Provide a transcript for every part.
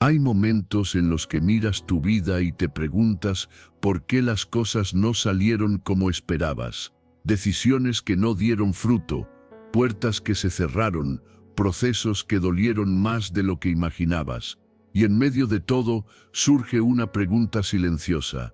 Hay momentos en los que miras tu vida y te preguntas por qué las cosas no salieron como esperabas. Decisiones que no dieron fruto, puertas que se cerraron, procesos que dolieron más de lo que imaginabas. Y en medio de todo surge una pregunta silenciosa.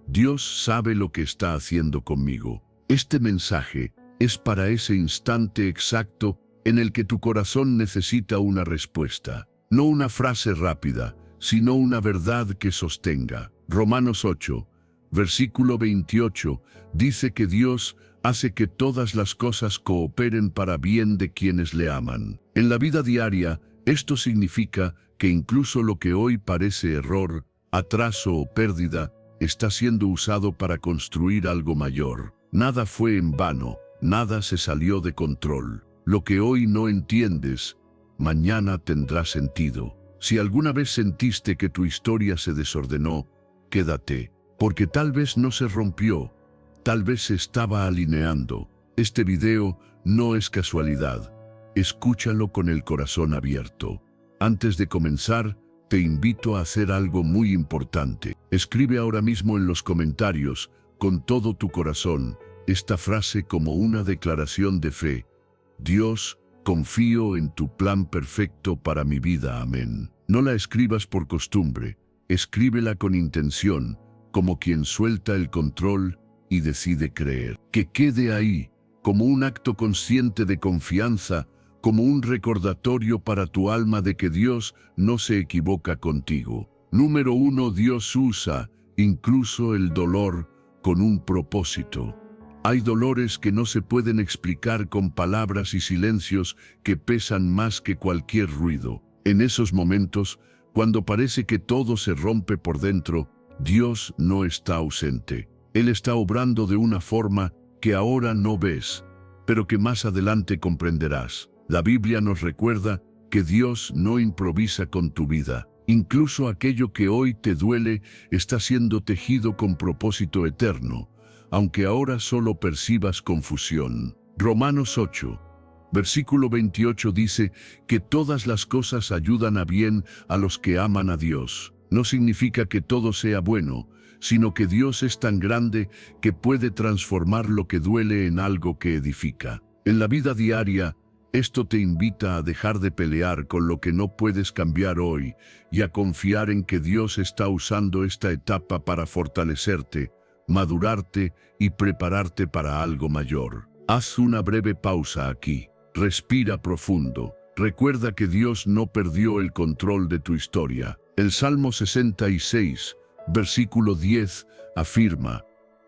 ¿Dios sabe lo que está haciendo conmigo? Este mensaje es para ese instante exacto en el que tu corazón necesita una respuesta. No una frase rápida, sino una verdad que sostenga. Romanos 8, versículo 28, dice que Dios hace que todas las cosas cooperen para bien de quienes le aman. En la vida diaria, esto significa que incluso lo que hoy parece error, atraso o pérdida, está siendo usado para construir algo mayor. Nada fue en vano, nada se salió de control. Lo que hoy no entiendes, mañana tendrá sentido. Si alguna vez sentiste que tu historia se desordenó, quédate, porque tal vez no se rompió, tal vez se estaba alineando. Este video no es casualidad. Escúchalo con el corazón abierto. Antes de comenzar, te invito a hacer algo muy importante. Escribe ahora mismo en los comentarios, con todo tu corazón, esta frase como una declaración de fe. Dios, confío en tu plan perfecto para mi vida. Amén. No la escribas por costumbre, escríbela con intención, como quien suelta el control y decide creer. Que quede ahí, como un acto consciente de confianza, como un recordatorio para tu alma de que Dios no se equivoca contigo. Número 1. Dios usa, incluso el dolor, con un propósito. Hay dolores que no se pueden explicar con palabras y silencios que pesan más que cualquier ruido. En esos momentos, cuando parece que todo se rompe por dentro, Dios no está ausente. Él está obrando de una forma que ahora no ves, pero que más adelante comprenderás. La Biblia nos recuerda que Dios no improvisa con tu vida. Incluso aquello que hoy te duele está siendo tejido con propósito eterno, aunque ahora solo percibas confusión. Romanos 8, versículo 28 dice que todas las cosas ayudan a bien a los que aman a Dios. No significa que todo sea bueno, sino que Dios es tan grande que puede transformar lo que duele en algo que edifica. En la vida diaria, esto te invita a dejar de pelear con lo que no puedes cambiar hoy y a confiar en que Dios está usando esta etapa para fortalecerte, madurarte y prepararte para algo mayor. Haz una breve pausa aquí. Respira profundo. Recuerda que Dios no perdió el control de tu historia. El Salmo 66, versículo 10, afirma: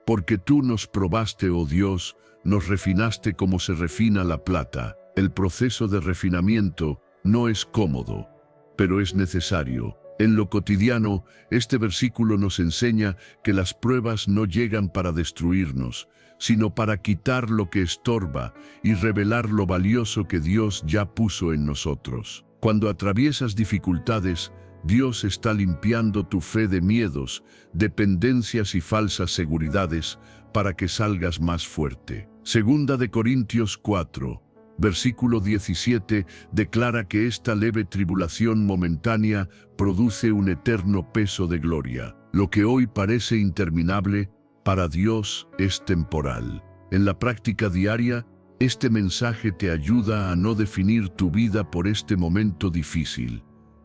porque tú nos probaste, oh Dios, nos refinaste como se refina la plata. El proceso de refinamiento no es cómodo, pero es necesario. En lo cotidiano, este versículo nos enseña que las pruebas no llegan para destruirnos, sino para quitar lo que estorba y revelar lo valioso que Dios ya puso en nosotros. Cuando atraviesas dificultades, Dios está limpiando tu fe de miedos, dependencias y falsas seguridades para que salgas más fuerte. Segunda de Corintios 4, versículo 17, declara que esta leve tribulación momentánea produce un eterno peso de gloria. Lo que hoy parece interminable, para Dios es temporal. En la práctica diaria, este mensaje te ayuda a no definir tu vida por este momento difícil.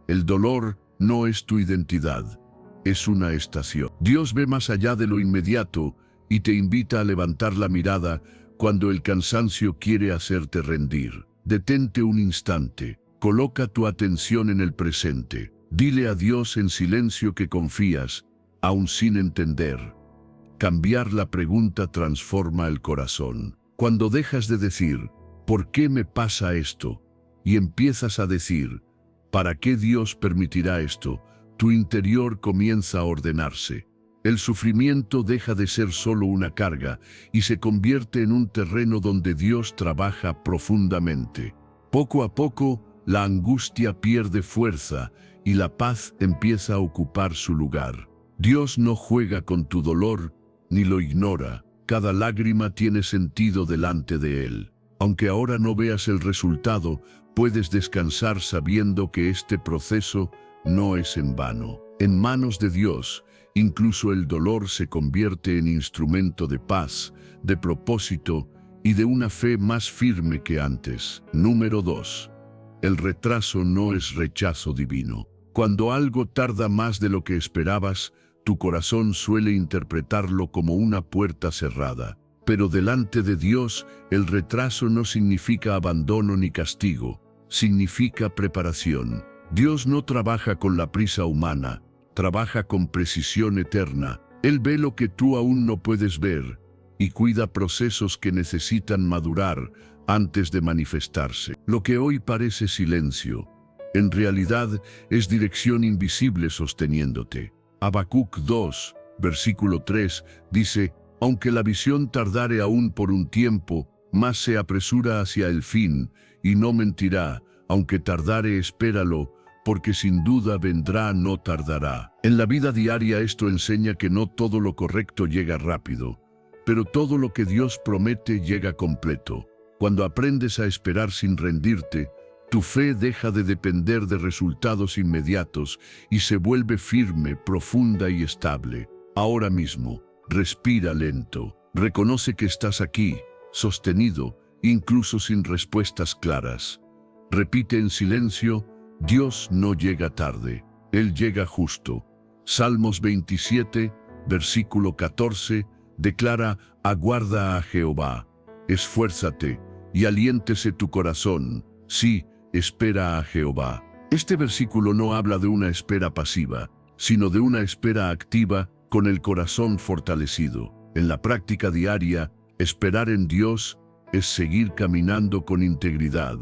El dolor no es tu identidad, es una estación. Dios ve más allá de lo inmediato y te invita a levantar la mirada cuando el cansancio quiere hacerte rendir. Detente un instante, coloca tu atención en el presente. Dile a Dios en silencio que confías, aún sin entender. Cambiar la pregunta transforma el corazón. Cuando dejas de decir, ¿por qué me pasa esto?, y empiezas a decir, ¿para qué Dios permitirá esto?, tu interior comienza a ordenarse. El sufrimiento deja de ser solo una carga y se convierte en un terreno donde Dios trabaja profundamente. Poco a poco, la angustia pierde fuerza y la paz empieza a ocupar su lugar. Dios no juega con tu dolor ni lo ignora. Cada lágrima tiene sentido delante de Él. Aunque ahora no veas el resultado, puedes descansar sabiendo que este proceso no es en vano. En manos de Dios, incluso el dolor se convierte en instrumento de paz, de propósito y de una fe más firme que antes. Número 2. El retraso no es rechazo divino. Cuando algo tarda más de lo que esperabas, tu corazón suele interpretarlo como una puerta cerrada. Pero delante de Dios, el retraso no significa abandono ni castigo, significa preparación. Dios no trabaja con la prisa humana, trabaja con precisión eterna. Él ve lo que tú aún no puedes ver y cuida procesos que necesitan madurar antes de manifestarse. Lo que hoy parece silencio, en realidad es dirección invisible sosteniéndote. Habacuc 2, versículo 3, dice: aunque la visión tardare aún por un tiempo, más se apresura hacia el fin, y no mentirá. Aunque tardare, espéralo, porque sin duda vendrá, no tardará. En la vida diaria esto enseña que no todo lo correcto llega rápido, pero todo lo que Dios promete llega completo. Cuando aprendes a esperar sin rendirte, tu fe deja de depender de resultados inmediatos y se vuelve firme, profunda y estable. Ahora mismo, respira lento. Reconoce que estás aquí, sostenido, incluso sin respuestas claras. Repite en silencio: Dios no llega tarde, Él llega justo. Salmos 27, versículo 14, declara: aguarda a Jehová, esfuérzate y aliéntese tu corazón. Sí, espera a Jehová. Este versículo no habla de una espera pasiva, sino de una espera activa con el corazón fortalecido. En la práctica diaria, esperar en Dios es seguir caminando con integridad,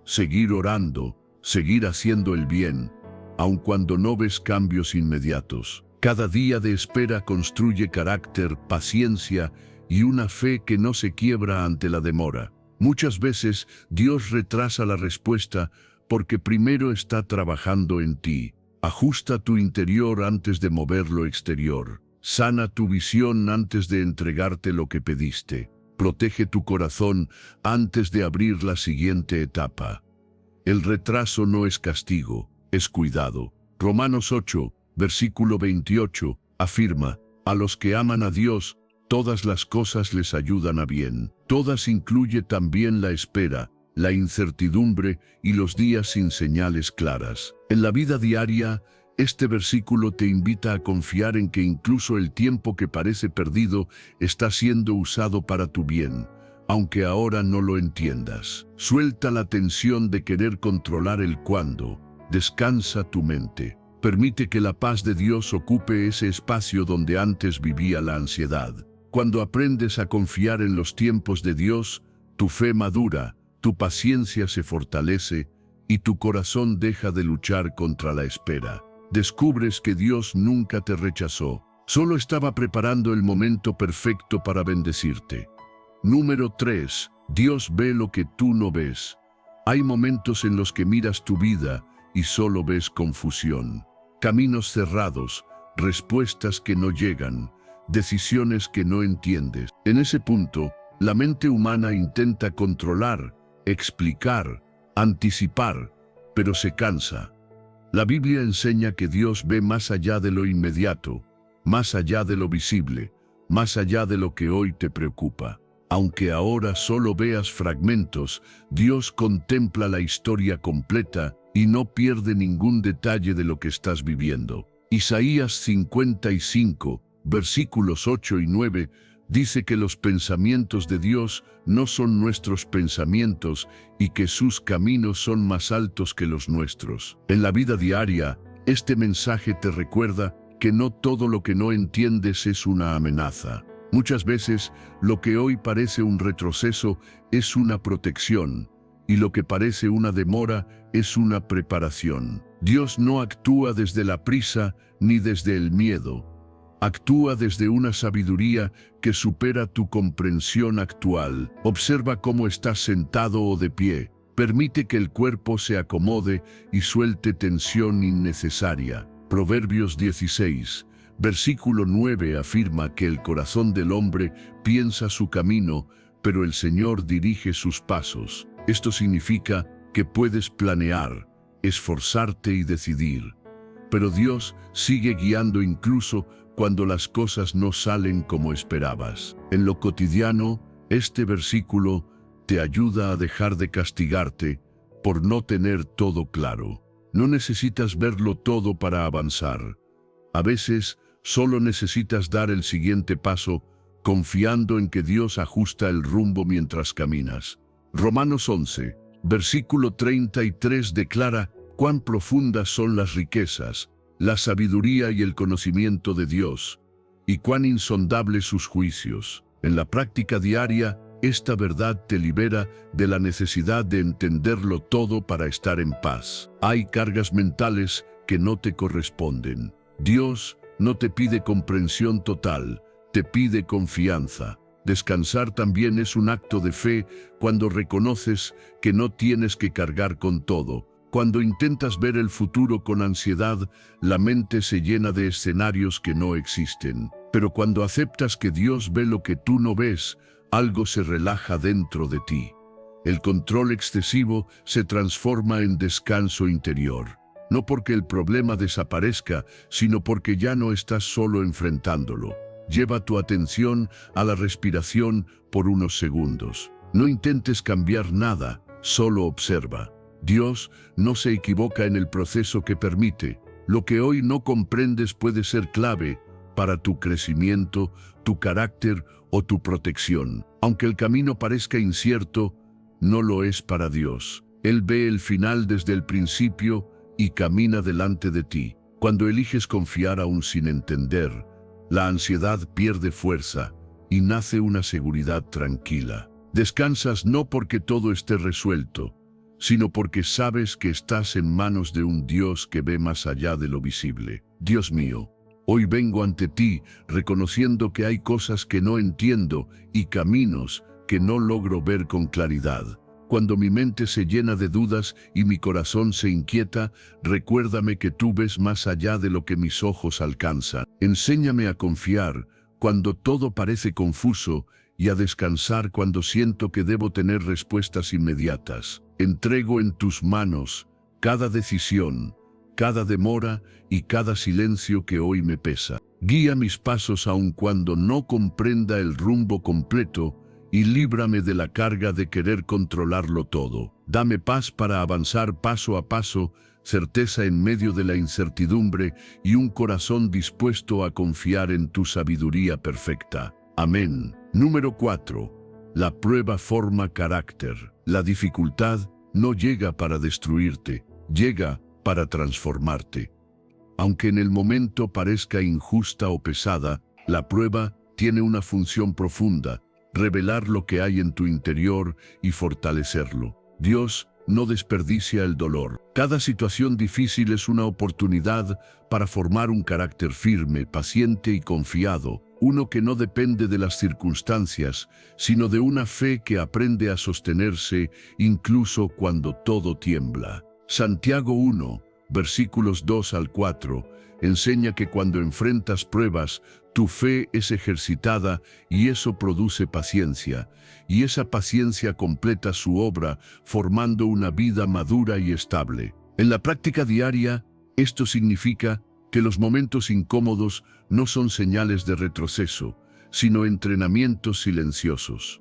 seguir orando, seguir haciendo el bien, aun cuando no ves cambios inmediatos. Cada día de espera construye carácter, paciencia y una fe que no se quiebra ante la demora. Muchas veces Dios retrasa la respuesta porque primero está trabajando en ti. Ajusta tu interior antes de mover lo exterior. Sana tu visión antes de entregarte lo que pediste. Protege tu corazón antes de abrir la siguiente etapa. El retraso no es castigo, es cuidado. Romanos 8, versículo 28, afirma: a los que aman a Dios, todas las cosas les ayudan a bien. Todas incluye también la espera, la incertidumbre y los días sin señales claras. En la vida diaria, este versículo te invita a confiar en que incluso el tiempo que parece perdido está siendo usado para tu bien, aunque ahora no lo entiendas. Suelta la tensión de querer controlar el cuándo. Descansa tu mente. Permite que la paz de Dios ocupe ese espacio donde antes vivía la ansiedad. Cuando aprendes a confiar en los tiempos de Dios, tu fe madura, tu paciencia se fortalece y tu corazón deja de luchar contra la espera. Descubres que Dios nunca te rechazó, solo estaba preparando el momento perfecto para bendecirte. Número 3. Dios ve lo que tú no ves. Hay momentos en los que miras tu vida y solo ves confusión. Caminos cerrados, respuestas que no llegan, decisiones que no entiendes. En ese punto, la mente humana intenta controlar, explicar, anticipar, pero se cansa. La Biblia enseña que Dios ve más allá de lo inmediato, más allá de lo visible, más allá de lo que hoy te preocupa. Aunque ahora solo veas fragmentos, Dios contempla la historia completa y no pierde ningún detalle de lo que estás viviendo. Isaías 55, versículos 8 y 9, dice que los pensamientos de Dios no son nuestros pensamientos y que sus caminos son más altos que los nuestros. En la vida diaria, este mensaje te recuerda que no todo lo que no entiendes es una amenaza. Muchas veces, lo que hoy parece un retroceso es una protección, y lo que parece una demora es una preparación. Dios no actúa desde la prisa ni desde el miedo. Actúa desde una sabiduría que supera tu comprensión actual. Observa cómo estás sentado o de pie. Permite que el cuerpo se acomode y suelte tensión innecesaria. Proverbios 16, versículo 9 afirma que el corazón del hombre piensa su camino, pero el Señor dirige sus pasos. Esto significa que puedes planear, esforzarte y decidir. pero Dios sigue guiando incluso cuando las cosas no salen como esperabas. En lo cotidiano, este versículo te ayuda a dejar de castigarte por no tener todo claro. No necesitas verlo todo para avanzar. A veces, solo necesitas dar el siguiente paso, confiando en que Dios ajusta el rumbo mientras caminas. Romanos 11, versículo 33 declara cuán profundas son las riquezas, la sabiduría y el conocimiento de Dios, y cuán insondables sus juicios. En la práctica diaria, esta verdad te libera de la necesidad de entenderlo todo para estar en paz. Hay cargas mentales que no te corresponden. Dios no te pide comprensión total, te pide confianza. Descansar también es un acto de fe cuando reconoces que no tienes que cargar con todo. Cuando intentas ver el futuro con ansiedad, la mente se llena de escenarios que no existen. Pero cuando aceptas que Dios ve lo que tú no ves, algo se relaja dentro de ti. El control excesivo se transforma en descanso interior. No porque el problema desaparezca, sino porque ya no estás solo enfrentándolo. Lleva tu atención a la respiración por unos segundos. No intentes cambiar nada, solo observa. Dios no se equivoca en el proceso que permite. Lo que hoy no comprendes puede ser clave para tu crecimiento, tu carácter o tu protección. Aunque el camino parezca incierto, no lo es para Dios. Él ve el final desde el principio y camina delante de ti. Cuando eliges confiar aún sin entender, la ansiedad pierde fuerza y nace una seguridad tranquila. Descansas no porque todo esté resuelto, sino porque sabes que estás en manos de un Dios que ve más allá de lo visible. Dios mío, hoy vengo ante ti reconociendo que hay cosas que no entiendo y caminos que no logro ver con claridad. Cuando mi mente se llena de dudas y mi corazón se inquieta, recuérdame que tú ves más allá de lo que mis ojos alcanzan. Enséñame a confiar cuando todo parece confuso y a descansar cuando siento que debo tener respuestas inmediatas. Entrego en tus manos cada decisión, cada demora y cada silencio que hoy me pesa. Guía mis pasos aun cuando no comprenda el rumbo completo y líbrame de la carga de querer controlarlo todo. Dame paz para avanzar paso a paso, certeza en medio de la incertidumbre y un corazón dispuesto a confiar en tu sabiduría perfecta. Amén. Número 4. La prueba forma carácter. La dificultad no llega para destruirte, llega para transformarte. Aunque en el momento parezca injusta o pesada, la prueba tiene una función profunda: revelar lo que hay en tu interior y fortalecerlo. Dios no desperdicia el dolor. Cada situación difícil es una oportunidad para formar un carácter firme, paciente y confiado, uno que no depende de las circunstancias, sino de una fe que aprende a sostenerse incluso cuando todo tiembla. Santiago 1, versículos 2 al 4, enseña que cuando enfrentas pruebas, tu fe es ejercitada y eso produce paciencia, y esa paciencia completa su obra, formando una vida madura y estable. En la práctica diaria, esto significa que los momentos incómodos no son señales de retroceso, sino entrenamientos silenciosos.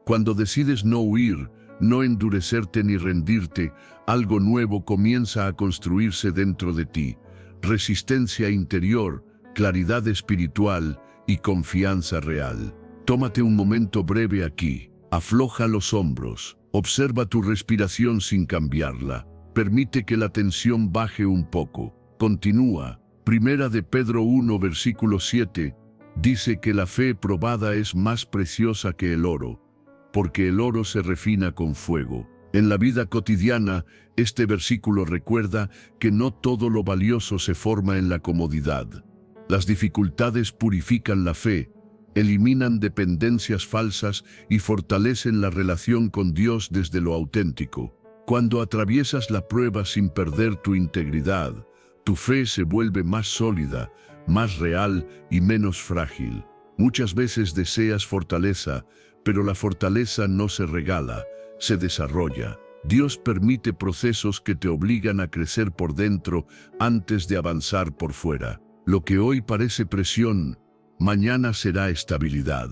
Cuando decides no huir, no endurecerte ni rendirte, algo nuevo comienza a construirse dentro de ti: resistencia interior, claridad espiritual y confianza real. Tómate un momento breve aquí. Afloja los hombros. Observa tu respiración sin cambiarla. Permite que la tensión baje un poco. Continúa. Primera de Pedro 1, versículo 7, dice que la fe probada es más preciosa que el oro, porque el oro se refina con fuego. En la vida cotidiana, este versículo recuerda que no todo lo valioso se forma en la comodidad. Las dificultades purifican la fe, eliminan dependencias falsas y fortalecen la relación con Dios desde lo auténtico. Cuando atraviesas la prueba sin perder tu integridad, tu fe se vuelve más sólida, más real y menos frágil. Muchas veces deseas fortaleza, pero la fortaleza no se regala, se desarrolla. Dios permite procesos que te obligan a crecer por dentro antes de avanzar por fuera. Lo que hoy parece presión, mañana será estabilidad.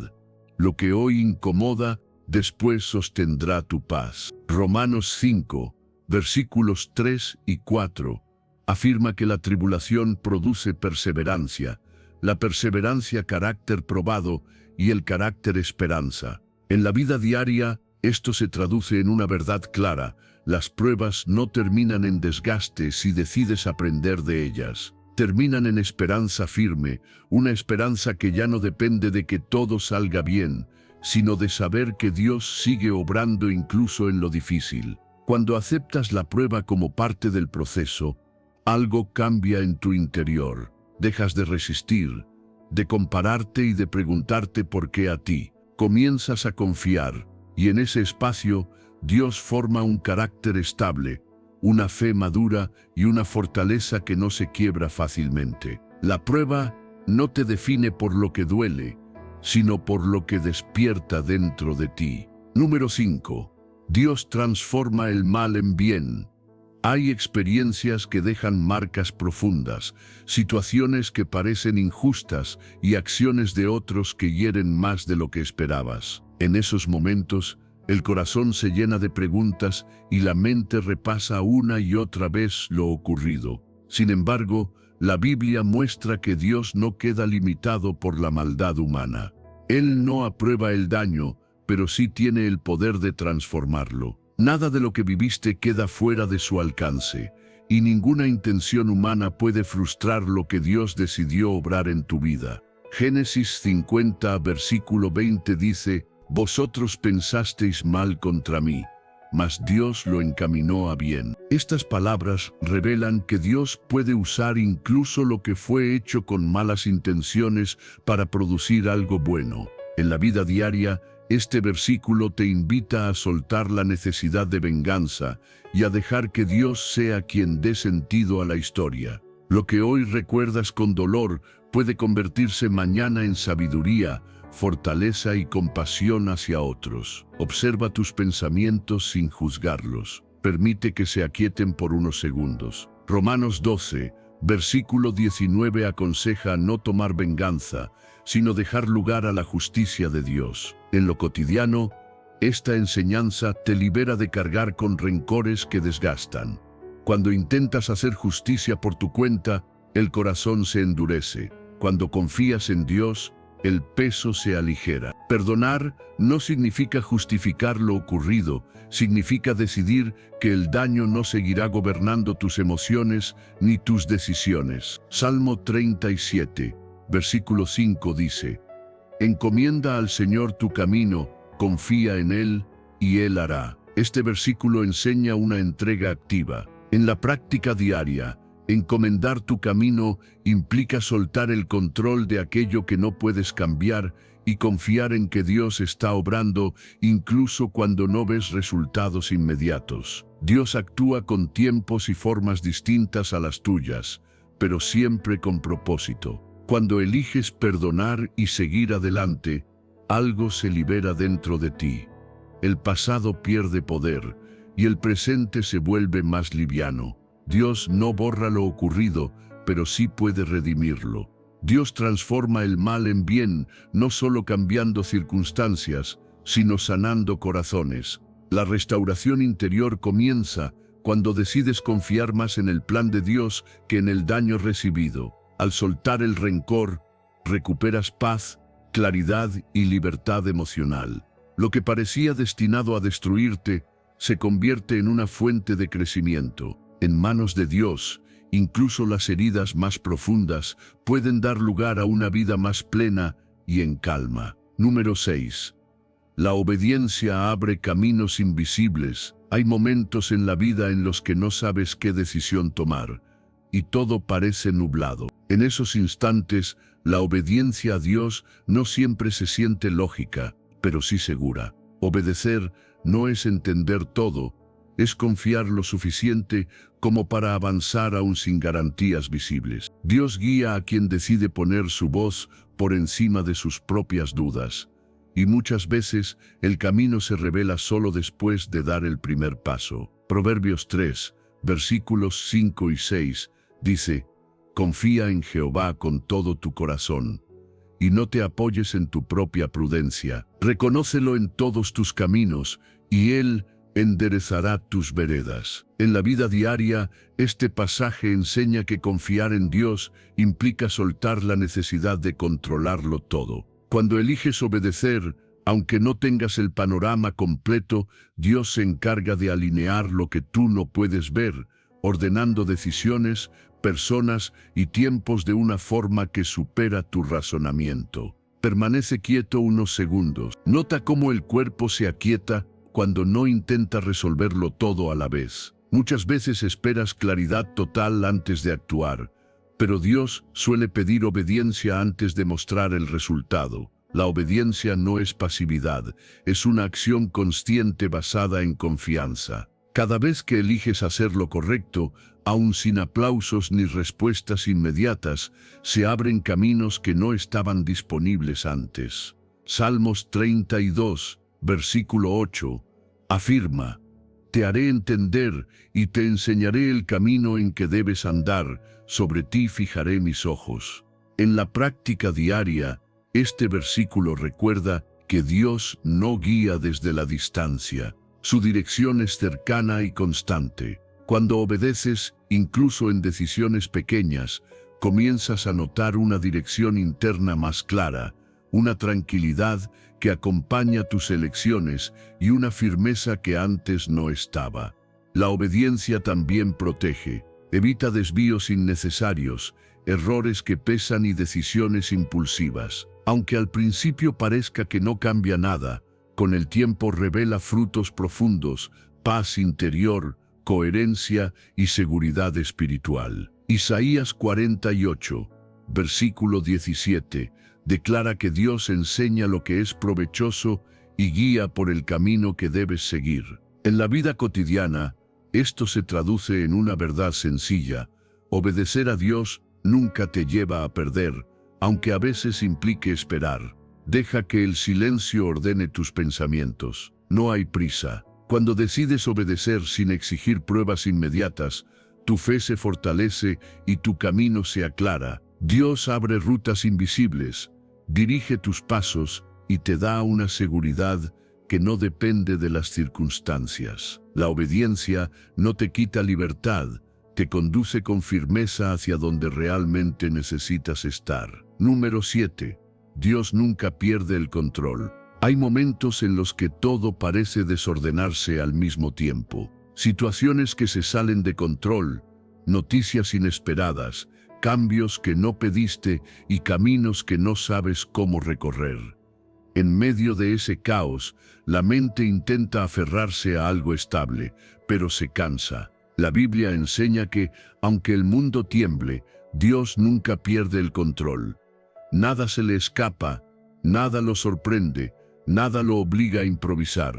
Lo que hoy incomoda, después sostendrá tu paz. Romanos 5, versículos 3 y 4, afirma que la tribulación produce perseverancia, la perseverancia carácter probado y el carácter esperanza. En la vida diaria, esto se traduce en una verdad clara: las pruebas no terminan en desgaste si decides aprender de ellas. Terminan en esperanza firme, una esperanza que ya no depende de que todo salga bien, sino de saber que Dios sigue obrando incluso en lo difícil. Cuando aceptas la prueba como parte del proceso, algo cambia en tu interior. Dejas de resistir, de compararte y de preguntarte por qué a ti. Comienzas a confiar, y en ese espacio Dios forma un carácter estable, una fe madura y una fortaleza que no se quiebra fácilmente. La prueba no te define por lo que duele, sino por lo que despierta dentro de ti. Número 5. Dios transforma el mal en bien. Hay experiencias que dejan marcas profundas, situaciones que parecen injustas y acciones de otros que hieren más de lo que esperabas. En esos momentos, el corazón se llena de preguntas y la mente repasa una y otra vez lo ocurrido. Sin embargo, la Biblia muestra que Dios no queda limitado por la maldad humana. Él no aprueba el daño, pero sí tiene el poder de transformarlo. Nada de lo que viviste queda fuera de su alcance, y ninguna intención humana puede frustrar lo que Dios decidió obrar en tu vida. Génesis 50, versículo 20 dice: «Vosotros pensasteis mal contra mí, mas Dios lo encaminó a bien». Estas palabras revelan que Dios puede usar incluso lo que fue hecho con malas intenciones para producir algo bueno. En la vida diaria, este versículo te invita a soltar la necesidad de venganza y a dejar que Dios sea quien dé sentido a la historia. Lo que hoy recuerdas con dolor puede convertirse mañana en sabiduría, fortaleza y compasión hacia otros. Observa tus pensamientos sin juzgarlos. Permite que se aquieten por unos segundos. Romanos 12, versículo 19 aconseja no tomar venganza, sino dejar lugar a la justicia de Dios. En lo cotidiano, esta enseñanza te libera de cargar con rencores que desgastan. Cuando intentas hacer justicia por tu cuenta, el corazón se endurece. Cuando confías en Dios, el peso se aligera. Perdonar no significa justificar lo ocurrido, significa decidir que el daño no seguirá gobernando tus emociones ni tus decisiones. Salmo 37, versículo 5 dice: «Encomienda al Señor tu camino, confía en Él, y Él hará». Este versículo enseña una entrega activa. En la práctica diaria, encomendar tu camino implica soltar el control de aquello que no puedes cambiar y confiar en que Dios está obrando incluso cuando no ves resultados inmediatos. Dios actúa con tiempos y formas distintas a las tuyas, pero siempre con propósito. Cuando eliges perdonar y seguir adelante, algo se libera dentro de ti. El pasado pierde poder y el presente se vuelve más liviano. Dios no borra lo ocurrido, pero sí puede redimirlo. Dios transforma el mal en bien, no solo cambiando circunstancias, sino sanando corazones. La restauración interior comienza cuando decides confiar más en el plan de Dios que en el daño recibido. Al soltar el rencor, recuperas paz, claridad y libertad emocional. Lo que parecía destinado a destruirte se convierte en una fuente de crecimiento. En manos de Dios, incluso las heridas más profundas pueden dar lugar a una vida más plena y en calma. Número 6. La obediencia abre caminos invisibles. Hay momentos en la vida en los que no sabes qué decisión tomar, y todo parece nublado. En esos instantes, la obediencia a Dios no siempre se siente lógica, pero sí segura. Obedecer no es entender todo, es confiar lo suficiente como para avanzar aún sin garantías visibles. Dios guía a quien decide poner su voz por encima de sus propias dudas. y muchas veces el camino se revela solo después de dar el primer paso. Proverbios 3, versículos 5 y 6, dice: confía en Jehová con todo tu corazón, y no te apoyes en tu propia prudencia. Reconócelo en todos tus caminos, y Él enderezará tus veredas. En la vida diaria, este pasaje enseña que confiar en Dios implica soltar la necesidad de controlarlo todo. Cuando eliges obedecer, aunque no tengas el panorama completo, Dios se encarga de alinear lo que tú no puedes ver, ordenando decisiones, personas y tiempos de una forma que supera tu razonamiento. Permanece quieto unos segundos. Nota cómo el cuerpo se aquieta cuando no intenta resolverlo todo a la vez. Muchas veces esperas claridad total antes de actuar, pero Dios suele pedir obediencia antes de mostrar el resultado. La obediencia no es pasividad, es una acción consciente basada en confianza. Cada vez que eliges hacer lo correcto, aun sin aplausos ni respuestas inmediatas, se abren caminos que no estaban disponibles antes. Salmos 32, versículo 8, afirma: te haré entender y te enseñaré el camino en que debes andar, sobre ti fijaré mis ojos. En la práctica diaria, este versículo recuerda que Dios no guía desde la distancia. Su dirección es cercana y constante. Cuando obedeces, incluso en decisiones pequeñas, comienzas a notar una dirección interna más clara, una tranquilidad que acompaña tus elecciones y una firmeza que antes no estaba. La obediencia también protege, evita desvíos innecesarios, errores que pesan y decisiones impulsivas. Aunque al principio parezca que no cambia nada, con el tiempo revela frutos profundos, paz interior, coherencia y seguridad espiritual. Isaías 48, versículo 17, declara que Dios enseña lo que es provechoso y guía por el camino que debes seguir. En la vida cotidiana, esto se traduce en una verdad sencilla: obedecer a Dios nunca te lleva a perder, aunque a veces implique esperar. Deja que el silencio ordene tus pensamientos. No hay prisa. Cuando decides obedecer sin exigir pruebas inmediatas, tu fe se fortalece y tu camino se aclara. Dios abre rutas invisibles, dirige tus pasos y te da una seguridad que no depende de las circunstancias. La obediencia no te quita libertad, te conduce con firmeza hacia donde realmente necesitas estar. Número 7. Dios nunca pierde el control. Hay momentos en los que todo parece desordenarse al mismo tiempo. Situaciones que se salen de control, noticias inesperadas, cambios que no pediste y caminos que no sabes cómo recorrer. En medio de ese caos, la mente intenta aferrarse a algo estable, pero se cansa. La Biblia enseña que, aunque el mundo tiemble, Dios nunca pierde el control. Nada se le escapa, nada lo sorprende, nada lo obliga a improvisar.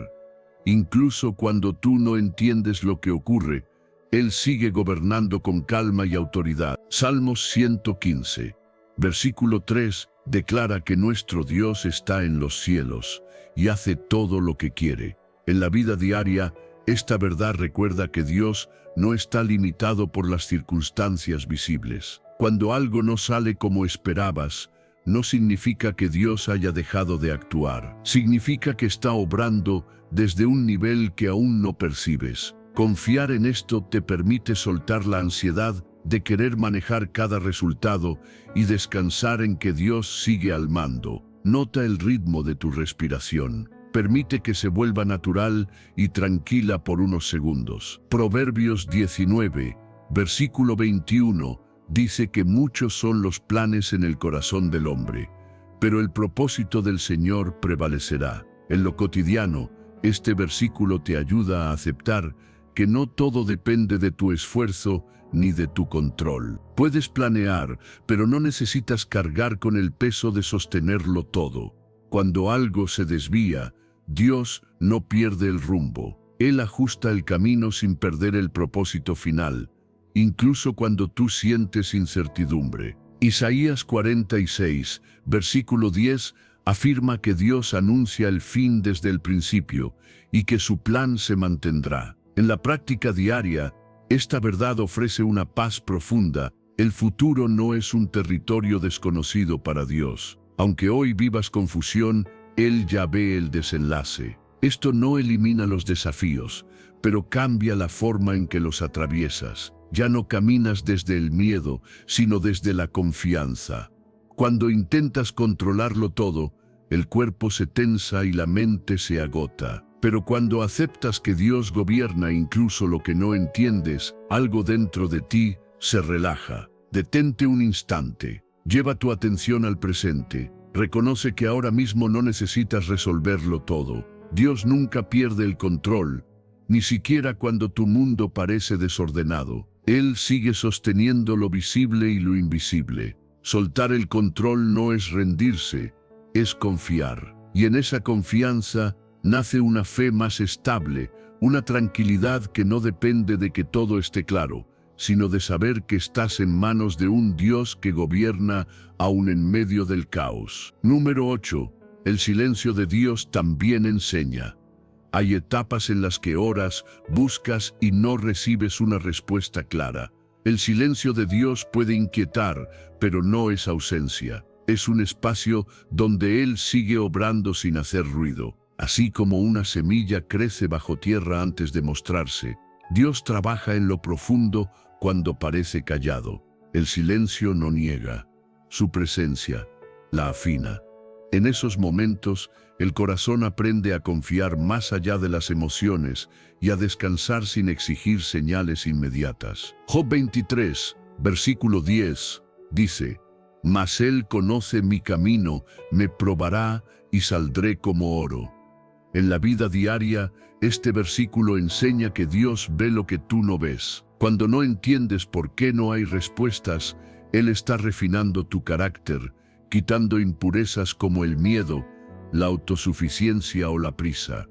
Incluso cuando tú no entiendes lo que ocurre, Él sigue gobernando con calma y autoridad. Salmos 115, versículo 3, declara que nuestro Dios está en los cielos y hace todo lo que quiere. En la vida diaria, esta verdad recuerda que Dios no está limitado por las circunstancias visibles. Cuando algo no sale como esperabas, no significa que Dios haya dejado de actuar. Significa que está obrando desde un nivel que aún no percibes. Confiar en esto te permite soltar la ansiedad de querer manejar cada resultado y descansar en que Dios sigue al mando. Nota el ritmo de tu respiración. Permite que se vuelva natural y tranquila por unos segundos. Proverbios 19, versículo 21, dice que muchos son los planes en el corazón del hombre, pero el propósito del Señor prevalecerá. En lo cotidiano, este versículo te ayuda a aceptar que no todo depende de tu esfuerzo ni de tu control. Puedes planear, pero no necesitas cargar con el peso de sostenerlo todo. Cuando algo se desvía, Dios no pierde el rumbo. Él ajusta el camino sin perder el propósito final, incluso cuando tú sientes incertidumbre. Isaías 46, versículo 10, Afirma que Dios anuncia el fin desde el principio y que su plan se mantendrá. En la práctica diaria, esta verdad ofrece una paz profunda. El futuro no es un territorio desconocido para Dios. Aunque hoy vivas confusión, Él ya ve el desenlace. Esto no elimina los desafíos, pero cambia la forma en que los atraviesas. Ya no caminas desde el miedo, sino desde la confianza. Cuando intentas controlarlo todo, el cuerpo se tensa y la mente se agota. Pero cuando aceptas que Dios gobierna incluso lo que no entiendes, algo dentro de ti se relaja. Detente un instante. Lleva tu atención al presente. Reconoce que ahora mismo no necesitas resolverlo todo. Dios nunca pierde el control, ni siquiera cuando tu mundo parece desordenado. Él sigue sosteniendo lo visible y lo invisible. Soltar el control no es rendirse, es confiar. Y en esa confianza nace una fe más estable, una tranquilidad que no depende de que todo esté claro, sino de saber que estás en manos de un Dios que gobierna aún en medio del caos. Número 8. El silencio de Dios también enseña. Hay etapas en las que oras, buscas y no recibes una respuesta clara. El silencio de Dios puede inquietar, pero no es ausencia. Es un espacio donde Él sigue obrando sin hacer ruido. Así como una semilla crece bajo tierra antes de mostrarse, Dios trabaja en lo profundo cuando parece callado. El silencio no niega. Su presencia la afina. En esos momentos, el corazón aprende a confiar más allá de las emociones y a descansar sin exigir señales inmediatas. Job 23, versículo 10, dice: «Mas Él conoce mi camino, me probará y saldré como oro». En la vida diaria, este versículo enseña que Dios ve lo que tú no ves. Cuando no entiendes por qué no hay respuestas, Él está refinando tu carácter, quitando impurezas como el miedo, la autosuficiencia o la prisa.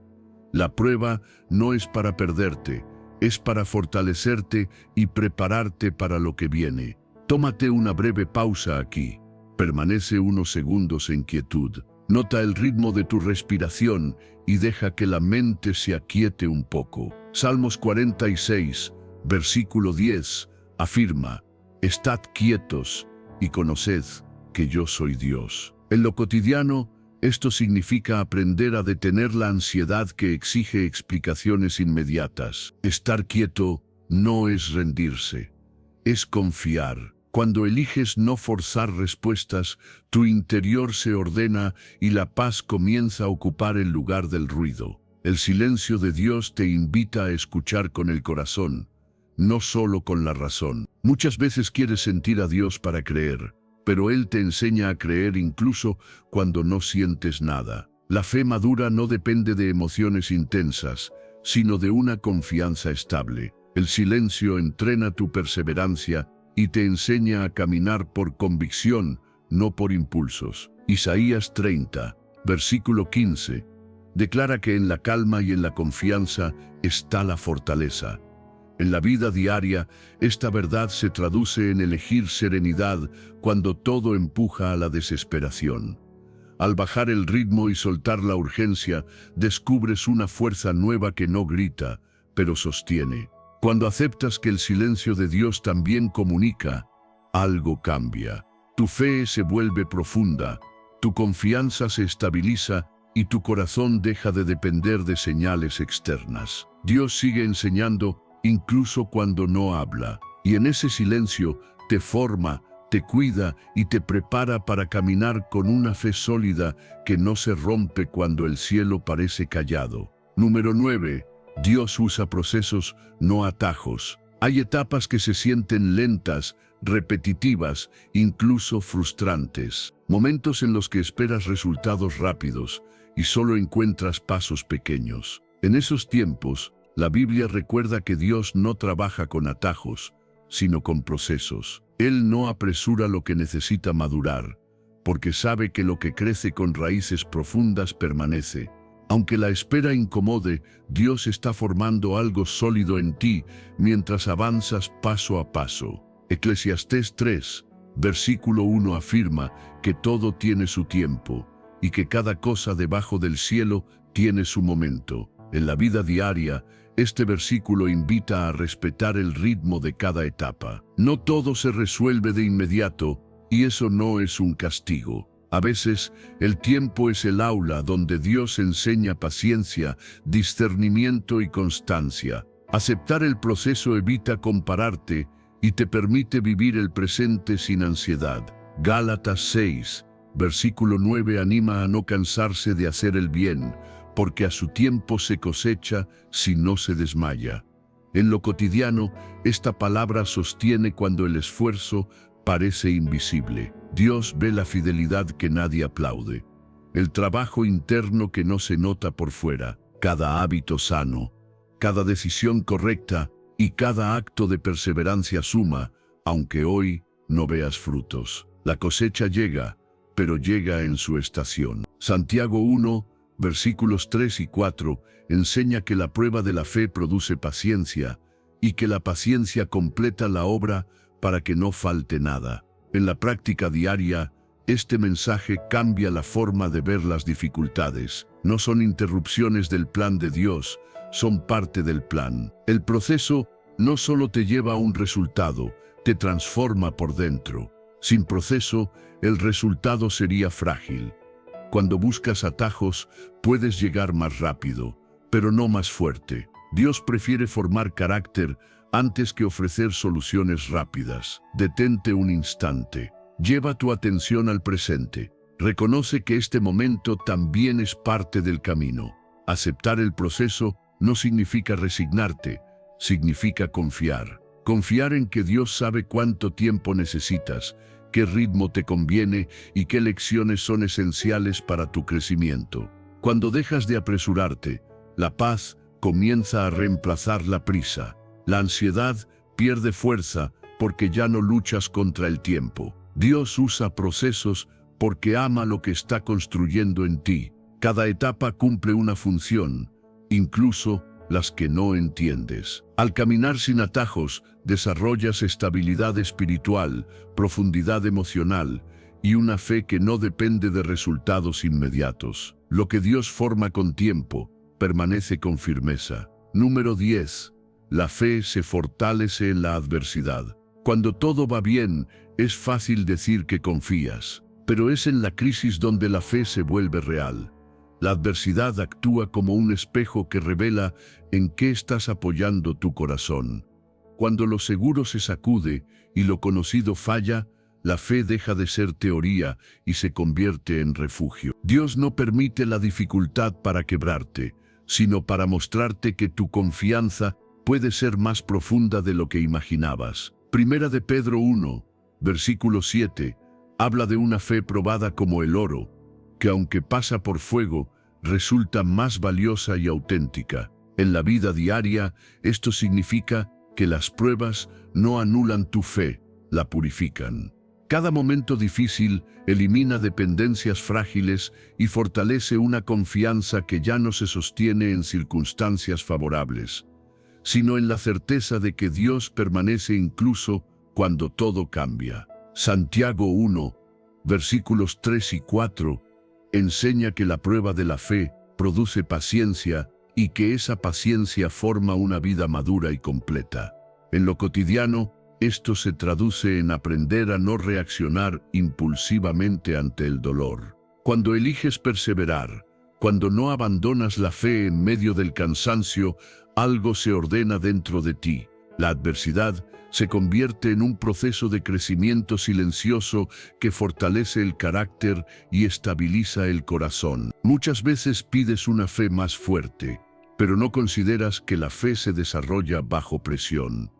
La prueba no es para perderte, es para fortalecerte y prepararte para lo que viene. Tómate una breve pausa aquí. Permanece unos segundos en quietud. Nota el ritmo de tu respiración y deja que la mente se aquiete un poco. Salmos 46, versículo 10, afirma: «Estad quietos y conoced que yo soy Dios». En lo cotidiano, esto significa aprender a detener la ansiedad que exige explicaciones inmediatas. Estar quieto no es rendirse, es confiar. Cuando eliges no forzar respuestas, tu interior se ordena y la paz comienza a ocupar el lugar del ruido. El silencio de Dios te invita a escuchar con el corazón, no solo con la razón. Muchas veces quieres sentir a Dios para creer, pero Él te enseña a creer incluso cuando no sientes nada. La fe madura no depende de emociones intensas, sino de una confianza estable. El silencio entrena tu perseverancia y te enseña a caminar por convicción, no por impulsos. Isaías 30, versículo 15, declara que en la calma y en la confianza está la fortaleza. En la vida diaria, esta verdad se traduce en elegir serenidad cuando todo empuja a la desesperación. Al bajar el ritmo y soltar la urgencia, descubres una fuerza nueva que no grita, pero sostiene. Cuando aceptas que el silencio de Dios también comunica, algo cambia. Tu fe se vuelve profunda, tu confianza se estabiliza y tu corazón deja de depender de señales externas. Dios sigue enseñando incluso cuando no habla, y en ese silencio te forma, te cuida y te prepara para caminar con una fe sólida que no se rompe cuando el cielo parece callado. Número 9. Dios usa procesos, no atajos. Hay etapas que se sienten lentas, repetitivas, incluso frustrantes. Momentos en los que esperas resultados rápidos y solo encuentras pasos pequeños. En esos tiempos, la Biblia recuerda que Dios no trabaja con atajos, sino con procesos. Él no apresura lo que necesita madurar, porque sabe que lo que crece con raíces profundas permanece. Aunque la espera incomode, Dios está formando algo sólido en ti mientras avanzas paso a paso. Eclesiastés 3, versículo 1 afirma que todo tiene su tiempo, y que cada cosa debajo del cielo tiene su momento. En la vida diaria, este versículo invita a respetar el ritmo de cada etapa. No todo se resuelve de inmediato, y eso no es un castigo. A veces, el tiempo es el aula donde Dios enseña paciencia, discernimiento y constancia. Aceptar el proceso evita compararte y te permite vivir el presente sin ansiedad. Gálatas 6, versículo 9 anima a no cansarse de hacer el bien, porque a su tiempo se cosecha si no se desmaya. En lo cotidiano, esta palabra sostiene cuando el esfuerzo parece invisible. Dios ve la fidelidad que nadie aplaude, el trabajo interno que no se nota por fuera, cada hábito sano, cada decisión correcta y cada acto de perseverancia suma, aunque hoy no veas frutos. La cosecha llega, pero llega en su estación. Santiago 1, versículos 3 y 4, enseña que la prueba de la fe produce paciencia y que la paciencia completa la obra para que no falte nada. En la práctica diaria, este mensaje cambia la forma de ver las dificultades. No son interrupciones del plan de Dios, son parte del plan. El proceso no solo te lleva a un resultado, te transforma por dentro. Sin proceso, el resultado sería frágil. Cuando buscas atajos, puedes llegar más rápido, pero no más fuerte. Dios prefiere formar carácter antes que ofrecer soluciones rápidas. Detente un instante. Lleva tu atención al presente. Reconoce que este momento también es parte del camino. Aceptar el proceso no significa resignarte, significa confiar. Confiar en que Dios sabe cuánto tiempo necesitas, qué ritmo te conviene y qué lecciones son esenciales para tu crecimiento. Cuando dejas de apresurarte, la paz comienza a reemplazar la prisa. La ansiedad pierde fuerza porque ya no luchas contra el tiempo. Dios usa procesos porque ama lo que está construyendo en ti. Cada etapa cumple una función, incluso las que no entiendes. Al caminar sin atajos, desarrollas estabilidad espiritual, profundidad emocional y una fe que no depende de resultados inmediatos. Lo que Dios forma con tiempo, permanece con firmeza. Número 10. La fe se fortalece en la adversidad. Cuando todo va bien, es fácil decir que confías, pero es en la crisis donde la fe se vuelve real. La adversidad actúa como un espejo que revela en qué estás apoyando tu corazón. Cuando lo seguro se sacude y lo conocido falla, la fe deja de ser teoría y se convierte en refugio. Dios no permite la dificultad para quebrarte, sino para mostrarte que tu confianza puede ser más profunda de lo que imaginabas. Primera de Pedro 1, versículo 7, habla de una fe probada como el oro, que aunque pasa por fuego, resulta más valiosa y auténtica. En la vida diaria, esto significa que las pruebas no anulan tu fe, la purifican. Cada momento difícil elimina dependencias frágiles y fortalece una confianza que ya no se sostiene en circunstancias favorables, sino en la certeza de que Dios permanece incluso cuando todo cambia. Santiago 1, versículos 3 y 4, enseña que la prueba de la fe produce paciencia y que esa paciencia forma una vida madura y completa. En lo cotidiano, esto se traduce en aprender a no reaccionar impulsivamente ante el dolor. Cuando eliges perseverar, cuando no abandonas la fe en medio del cansancio, algo se ordena dentro de ti. La adversidad se convierte en un proceso de crecimiento silencioso que fortalece el carácter y estabiliza el corazón. Muchas veces pides una fe más fuerte, pero no consideras que la fe se desarrolla bajo presión.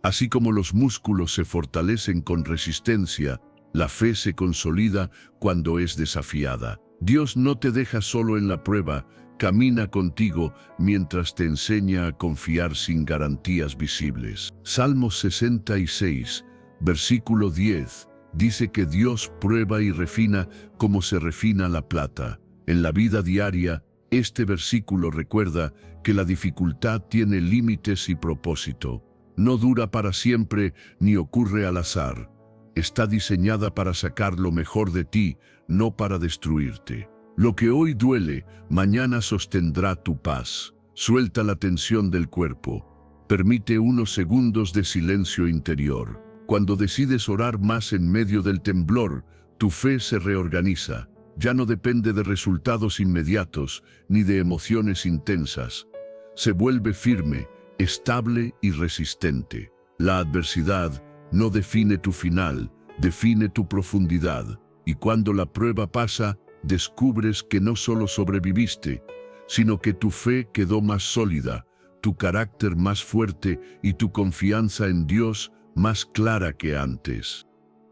Así como los músculos se fortalecen con resistencia, la fe se consolida cuando es desafiada. Dios no te deja solo en la prueba, camina contigo mientras te enseña a confiar sin garantías visibles. Salmos 66, versículo 10, dice que Dios prueba y refina como se refina la plata. En la vida diaria, este versículo recuerda que la dificultad tiene límites y propósito. No dura para siempre ni ocurre al azar. Está diseñada para sacar lo mejor de ti, no para destruirte. Lo que hoy duele, mañana sostendrá tu paz. Suelta la tensión del cuerpo. Permite unos segundos de silencio interior. Cuando decides orar más en medio del temblor, tu fe se reorganiza. Ya no depende de resultados inmediatos ni de emociones intensas. Se vuelve firme, estable y resistente. La adversidad no define tu final, define tu profundidad. Y cuando la prueba pasa, descubres que no solo sobreviviste, sino que tu fe quedó más sólida, tu carácter más fuerte y tu confianza en Dios más clara que antes.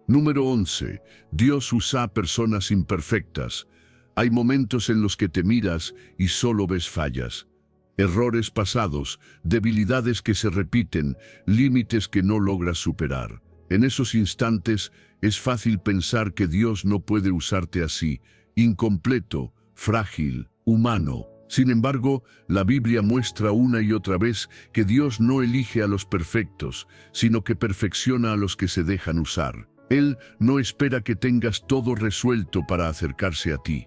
Número 11. Dios usa personas imperfectas. Hay momentos en los que te miras y solo ves fallas. Errores pasados, debilidades que se repiten, límites que no logras superar. En esos instantes es fácil pensar que Dios no puede usarte así, incompleto, frágil, humano. Sin embargo, la Biblia muestra una y otra vez que Dios no elige a los perfectos, sino que perfecciona a los que se dejan usar. Él no espera que tengas todo resuelto para acercarse a ti.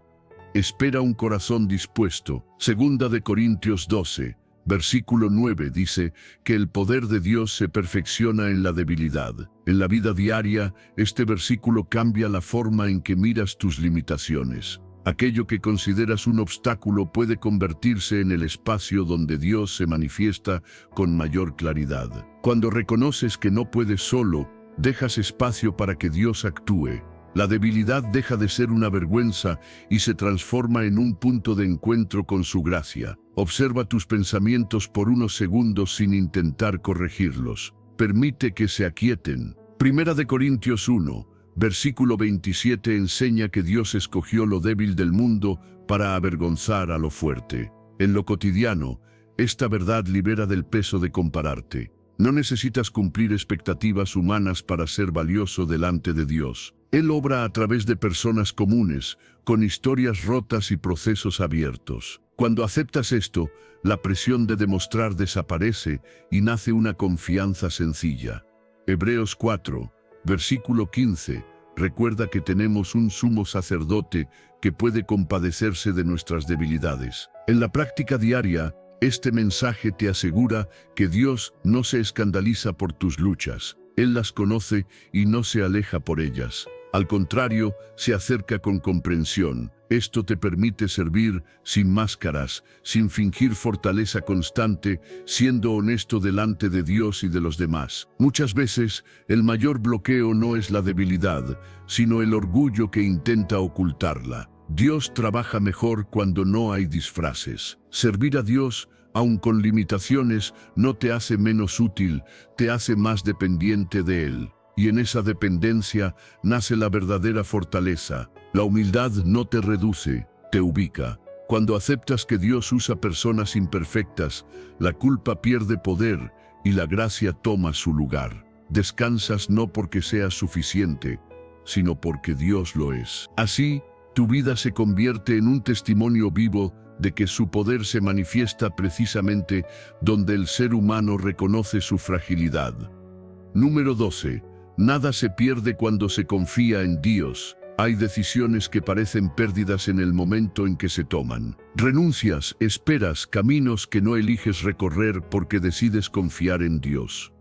Espera un corazón dispuesto. Segunda de Corintios 12, versículo 9 dice que el poder de Dios se perfecciona en la debilidad. En la vida diaria, este versículo cambia la forma en que miras tus limitaciones. Aquello que consideras un obstáculo puede convertirse en el espacio donde Dios se manifiesta con mayor claridad. Cuando reconoces que no puedes solo, dejas espacio para que Dios actúe. La debilidad deja de ser una vergüenza y se transforma en un punto de encuentro con su gracia. Observa tus pensamientos por unos segundos sin intentar corregirlos. Permite que se aquieten. Primera de Corintios 1, versículo 27 enseña que Dios escogió lo débil del mundo para avergonzar a lo fuerte. En lo cotidiano, esta verdad libera del peso de compararte. No necesitas cumplir expectativas humanas para ser valioso delante de Dios. Él obra a través de personas comunes, con historias rotas y procesos abiertos. Cuando aceptas esto, la presión de demostrar desaparece y nace una confianza sencilla. Hebreos 4, versículo 15, recuerda que tenemos un sumo sacerdote que puede compadecerse de nuestras debilidades. En la práctica diaria, este mensaje te asegura que Dios no se escandaliza por tus luchas. Él las conoce y no se aleja por ellas. Al contrario, se acerca con comprensión. Esto te permite servir sin máscaras, sin fingir fortaleza constante, siendo honesto delante de Dios y de los demás. Muchas veces, el mayor bloqueo no es la debilidad, sino el orgullo que intenta ocultarla. Dios trabaja mejor cuando no hay disfraces. Servir a Dios, aun con limitaciones, no te hace menos útil, te hace más dependiente de Él. Y en esa dependencia nace la verdadera fortaleza. La humildad no te reduce, te ubica. Cuando aceptas que Dios usa personas imperfectas, la culpa pierde poder y la gracia toma su lugar. Descansas no porque seas suficiente, sino porque Dios lo es. Así, tu vida se convierte en un testimonio vivo de que su poder se manifiesta precisamente donde el ser humano reconoce su fragilidad. Número 12. Nada se pierde cuando se confía en Dios. Hay decisiones que parecen pérdidas en el momento en que se toman. Renuncias, esperas, caminos que no eliges recorrer porque decides confiar en Dios.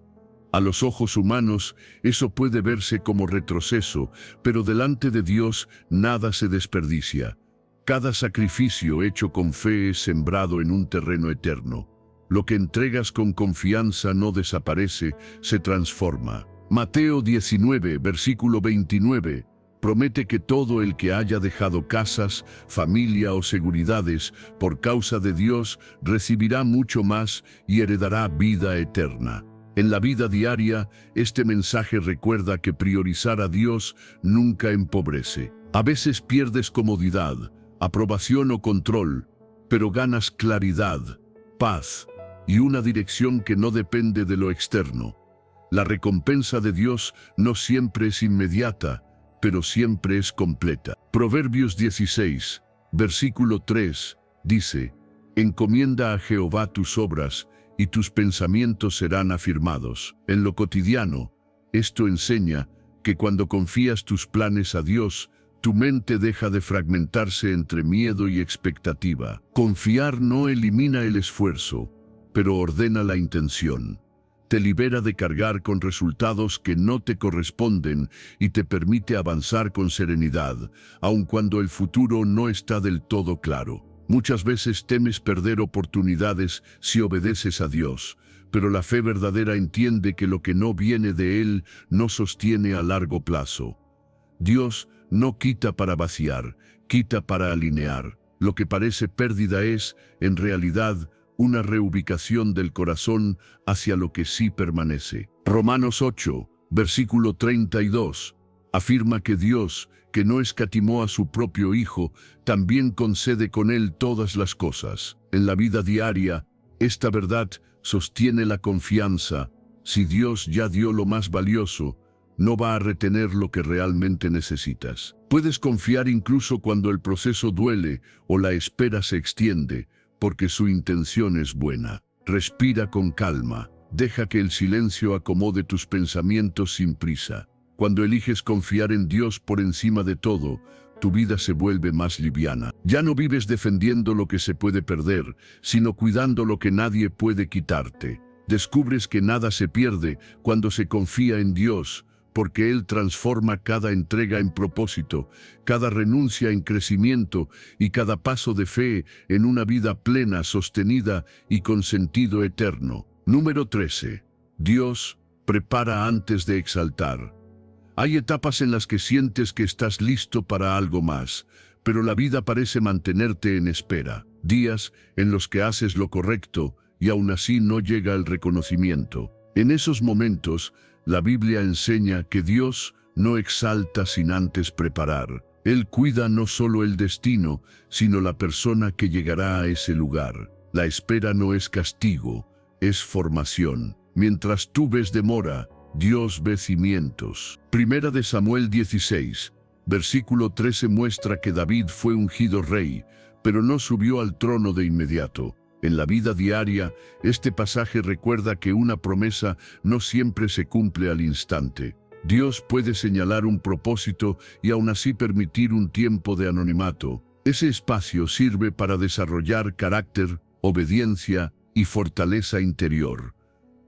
A los ojos humanos, eso puede verse como retroceso, pero delante de Dios nada se desperdicia. Cada sacrificio hecho con fe es sembrado en un terreno eterno. Lo que entregas con confianza no desaparece, se transforma. Mateo 19, versículo 29, promete que todo el que haya dejado casas, familia o seguridades por causa de Dios recibirá mucho más y heredará vida eterna. En la vida diaria, este mensaje recuerda que priorizar a Dios nunca empobrece. A veces pierdes comodidad, aprobación o control, pero ganas claridad, paz y una dirección que no depende de lo externo. La recompensa de Dios no siempre es inmediata, pero siempre es completa. Proverbios 16, versículo 3, dice: encomienda a Jehová tus obras, y tus pensamientos serán afirmados. En lo cotidiano, esto enseña que cuando confías tus planes a Dios, Tu mente deja de fragmentarse entre miedo y expectativa. Confiar no elimina el esfuerzo, pero ordena la intención. Te libera de cargar con resultados que no te corresponden y te permite avanzar con serenidad, aun cuando el futuro no está del todo claro. Muchas veces temes perder oportunidades si obedeces a Dios, pero la fe verdadera entiende que lo que no viene de Él no sostiene a largo plazo. Dios no quita para vaciar, quita para alinear. Lo que parece pérdida es, en realidad, una reubicación del corazón hacia lo que sí permanece. Romanos 8, versículo 32, afirma que Dios, que no escatimó a su propio Hijo, también concede con Él todas las cosas. En la vida diaria, esta verdad sostiene la confianza. Si Dios ya dio lo más valioso, no va a retener lo que realmente necesitas. Puedes confiar incluso cuando el proceso duele o la espera se extiende, porque su intención es buena. Respira con calma. Deja que el silencio acomode tus pensamientos sin prisa. Cuando eliges confiar en Dios por encima de todo, tu vida se vuelve más liviana. Ya no vives defendiendo lo que se puede perder, sino cuidando lo que nadie puede quitarte. Descubres que nada se pierde cuando se confía en Dios, porque Él transforma cada entrega en propósito, cada renuncia en crecimiento y cada paso de fe en una vida plena, sostenida y con sentido eterno. Número 13. Dios prepara antes de exaltar. Hay etapas en las que sientes que estás listo para algo más, pero la vida parece mantenerte en espera. Días en los que haces lo correcto y aún así no llega el reconocimiento. En esos momentos, la Biblia enseña que Dios no exalta sin antes preparar. Él cuida no solo el destino, sino la persona que llegará a ese lugar. La espera no es castigo, es formación. Mientras tú ves demora, Dios ve cimientos. Primera de Samuel 16, versículo 13 muestra que David fue ungido rey, pero no subió al trono de inmediato. En la vida diaria, este pasaje recuerda que una promesa no siempre se cumple al instante. Dios puede señalar un propósito y aún así permitir un tiempo de anonimato. Ese espacio sirve para desarrollar carácter, obediencia y fortaleza interior.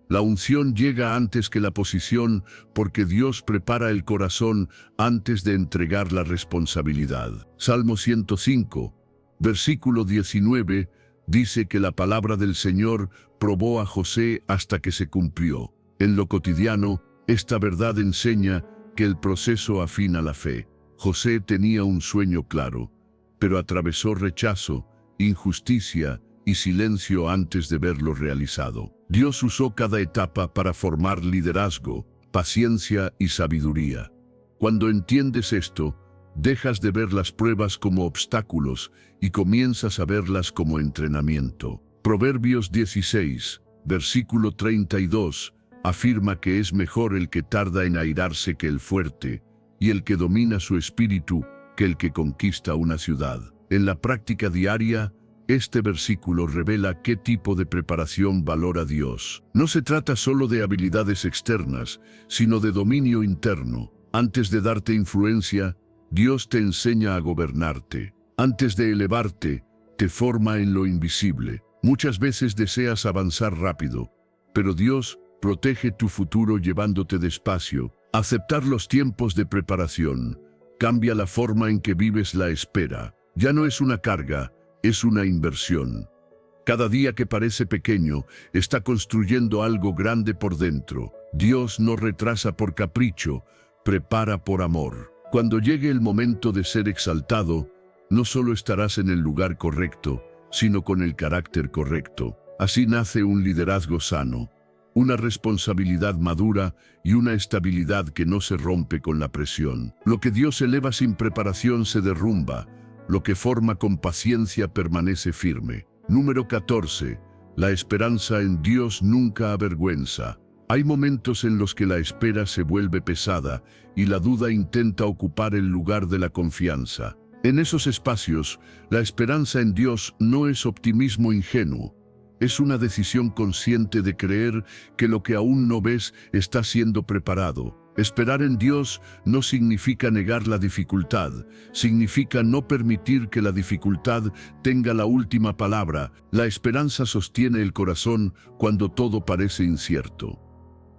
La unción llega antes que la posición porque Dios prepara el corazón antes de entregar la responsabilidad. Salmo 105, versículo 19, dice que la palabra del Señor probó a José hasta que se cumplió. En lo cotidiano, esta verdad enseña que el proceso afina la fe. José tenía un sueño claro, pero atravesó rechazo, injusticia y silencio antes de verlo realizado. Dios usó cada etapa para formar liderazgo, paciencia y sabiduría. Cuando entiendes esto, dejas de ver las pruebas como obstáculos y comienzas a verlas como entrenamiento. Proverbios 16, versículo 32, afirma que es mejor el que tarda en airarse que el fuerte, y el que domina su espíritu que el que conquista una ciudad. En la práctica diaria, este versículo revela qué tipo de preparación valora Dios. No se trata solo de habilidades externas, sino de dominio interno. Antes de darte influencia, Dios te enseña a gobernarte. Antes de elevarte, te forma en lo invisible. Muchas veces deseas avanzar rápido, pero Dios protege tu futuro llevándote despacio. Aceptar los tiempos de preparación cambia la forma en que vives la espera. Ya no es una carga, es una inversión. Cada día que parece pequeño está construyendo algo grande por dentro. Dios no retrasa por capricho, prepara por amor. Cuando llegue el momento de ser exaltado, no solo estarás en el lugar correcto, sino con el carácter correcto. Así nace un liderazgo sano, una responsabilidad madura y una estabilidad que no se rompe con la presión. Lo que Dios eleva sin preparación se derrumba, lo que forma con paciencia permanece firme. Número 14. La esperanza en Dios nunca avergüenza. Hay momentos en los que la espera se vuelve pesada y la duda intenta ocupar el lugar de la confianza. En esos espacios, la esperanza en Dios no es optimismo ingenuo. Es una decisión consciente de creer que lo que aún no ves está siendo preparado. Esperar en Dios no significa negar la dificultad, significa no permitir que la dificultad tenga la última palabra. La esperanza sostiene el corazón cuando todo parece incierto.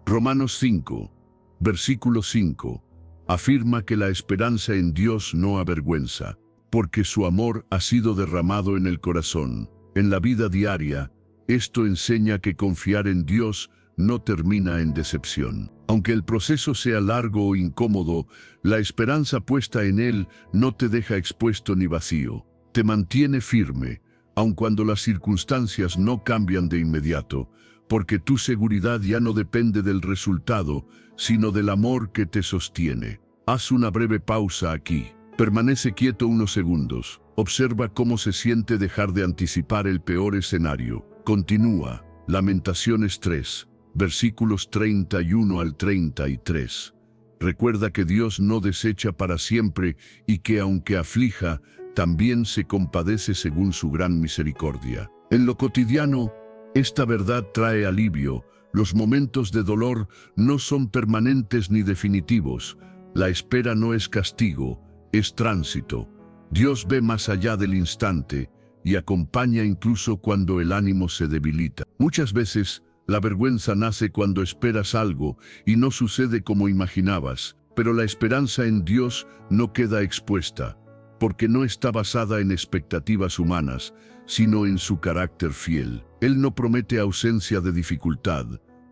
Romanos 5, versículo 5, afirma que la esperanza en Dios no avergüenza, porque su amor ha sido derramado en el corazón. En la vida diaria, esto enseña que confiar en Dios no termina en decepción. Aunque el proceso sea largo o incómodo, la esperanza puesta en Él no te deja expuesto ni vacío. Te mantiene firme, aun cuando las circunstancias no cambian de inmediato, porque tu seguridad ya no depende del resultado, sino del amor que te sostiene. Haz una breve pausa aquí. Permanece quieto unos segundos. Observa cómo se siente dejar de anticipar el peor escenario. Continúa. Lamentaciones 3. Versículos 31 al 33. Recuerda que Dios no desecha para siempre y que aunque aflija, también se compadece según su gran misericordia. En lo cotidiano, esta verdad trae alivio. Los momentos de dolor no son permanentes ni definitivos. La espera no es castigo, es tránsito. Dios ve más allá del instante y acompaña incluso cuando el ánimo se debilita. Muchas veces, la vergüenza nace cuando esperas algo y no sucede como imaginabas, pero la esperanza en Dios no queda expuesta, porque no está basada en expectativas humanas, sino en su carácter fiel. Él no promete ausencia de dificultad,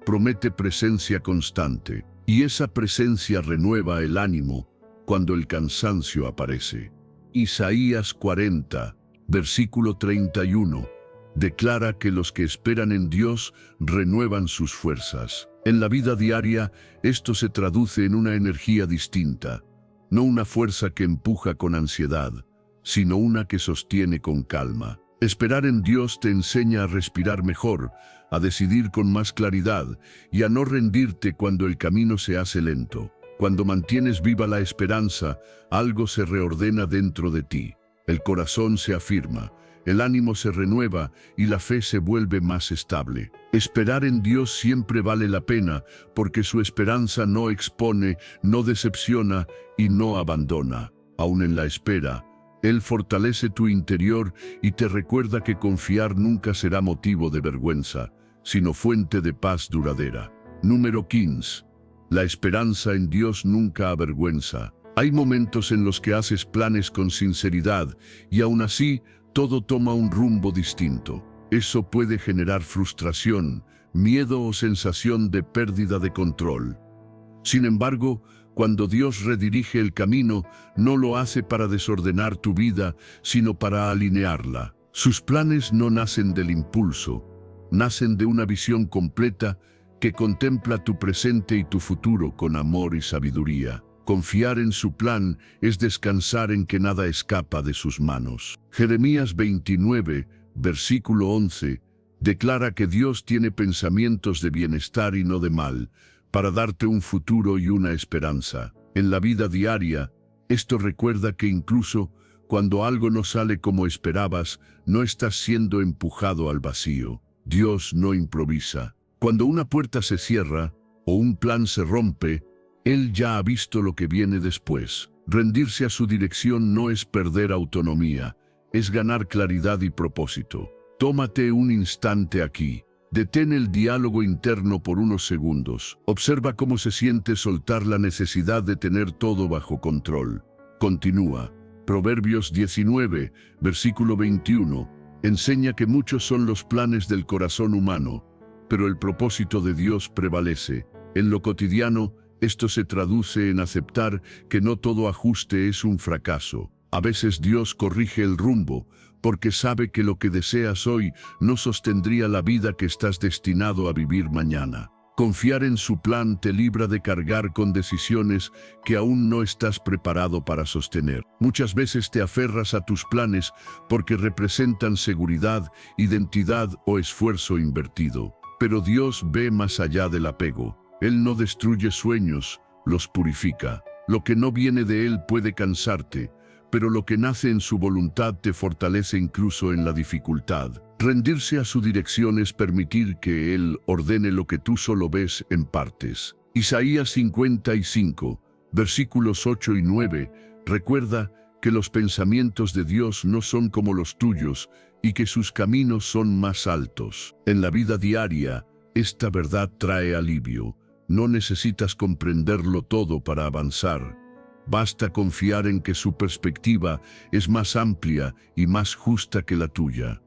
promete presencia constante, y esa presencia renueva el ánimo cuando el cansancio aparece. Isaías 40, versículo 31. Declara que los que esperan en Dios renuevan sus fuerzas. En la vida diaria, esto se traduce en una energía distinta, no una fuerza que empuja con ansiedad, sino una que sostiene con calma. Esperar en Dios te enseña a respirar mejor, a decidir con más claridad y a no rendirte cuando el camino se hace lento. Cuando mantienes viva la esperanza, algo se reordena dentro de ti. El corazón se afirma, el ánimo se renueva y la fe se vuelve más estable. Esperar en Dios siempre vale la pena porque su esperanza no expone, no decepciona y no abandona. Aún en la espera, Él fortalece tu interior y te recuerda que confiar nunca será motivo de vergüenza, sino fuente de paz duradera. Número 15. La esperanza en Dios nunca avergüenza. Hay momentos en los que haces planes con sinceridad y aún así, todo toma un rumbo distinto. Eso puede generar frustración, miedo o sensación de pérdida de control. Sin embargo, cuando Dios redirige el camino, no lo hace para desordenar tu vida, sino para alinearla. Sus planes no nacen del impulso, nacen de una visión completa que contempla tu presente y tu futuro con amor y sabiduría. Confiar en su plan es descansar en que nada escapa de sus manos. Jeremías 29, versículo 11, declara que Dios tiene pensamientos de bienestar y no de mal, para darte un futuro y una esperanza. En la vida diaria, esto recuerda que incluso cuando algo no sale como esperabas, no estás siendo empujado al vacío. Dios no improvisa. Cuando una puerta se cierra o un plan se rompe, Él ya ha visto lo que viene después. Rendirse a su dirección no es perder autonomía, es ganar claridad y propósito. Tómate un instante aquí. Detén el diálogo interno por unos segundos. Observa cómo se siente soltar la necesidad de tener todo bajo control. Continúa. Proverbios 19, versículo 21, enseña que muchos son los planes del corazón humano, pero el propósito de Dios prevalece. En lo cotidiano, esto se traduce en aceptar que no todo ajuste es un fracaso. A veces Dios corrige el rumbo, porque sabe que lo que deseas hoy no sostendría la vida que estás destinado a vivir mañana. Confiar en su plan te libra de cargar con decisiones que aún no estás preparado para sostener. Muchas veces te aferras a tus planes porque representan seguridad, identidad o esfuerzo invertido. Pero Dios ve más allá del apego. Él no destruye sueños, los purifica. Lo que no viene de Él puede cansarte, pero lo que nace en su voluntad te fortalece incluso en la dificultad. Rendirse a su dirección es permitir que Él ordene lo que tú solo ves en partes. Isaías 55, versículos 8 y 9, recuerda que los pensamientos de Dios no son como los tuyos y que sus caminos son más altos. En la vida diaria, esta verdad trae alivio. No necesitas comprenderlo todo para avanzar. Basta confiar en que su perspectiva es más amplia y más justa que la tuya.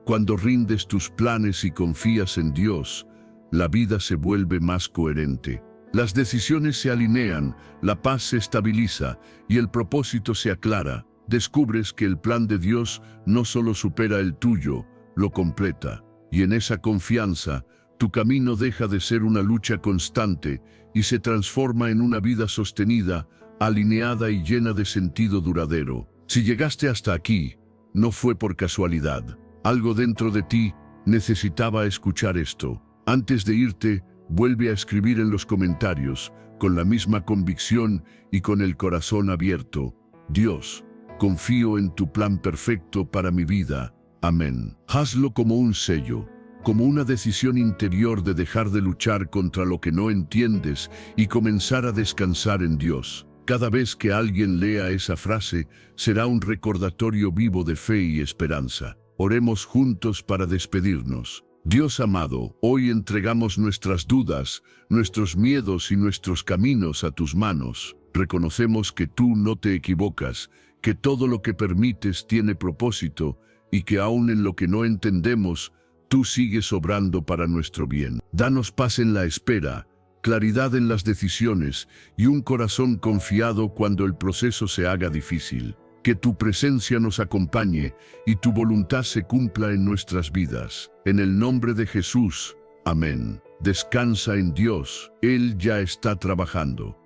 Cuando rindes tus planes y confías en Dios, la vida se vuelve más coherente. Las decisiones se alinean, la paz se estabiliza y el propósito se aclara. Descubres que el plan de Dios no solo supera el tuyo, lo completa. Y en esa confianza, tu camino deja de ser una lucha constante y se transforma en una vida sostenida, alineada y llena de sentido duradero. Si llegaste hasta aquí, no fue por casualidad. Algo dentro de ti necesitaba escuchar esto. Antes de irte, vuelve a escribir en los comentarios, con la misma convicción y con el corazón abierto: Dios, confío en tu plan perfecto para mi vida. Amén. Hazlo como un sello, como una decisión interior de dejar de luchar contra lo que no entiendes y comenzar a descansar en Dios. Cada vez que alguien lea esa frase, será un recordatorio vivo de fe y esperanza. Oremos juntos para despedirnos. Dios amado, hoy entregamos nuestras dudas, nuestros miedos y nuestros caminos a tus manos. Reconocemos que tú no te equivocas, que todo lo que permites tiene propósito y que aun en lo que no entendemos, tú sigues obrando para nuestro bien. Danos paz en la espera, claridad en las decisiones y un corazón confiado cuando el proceso se haga difícil. Que tu presencia nos acompañe y tu voluntad se cumpla en nuestras vidas. En el nombre de Jesús. Amén. Descansa en Dios. Él ya está trabajando.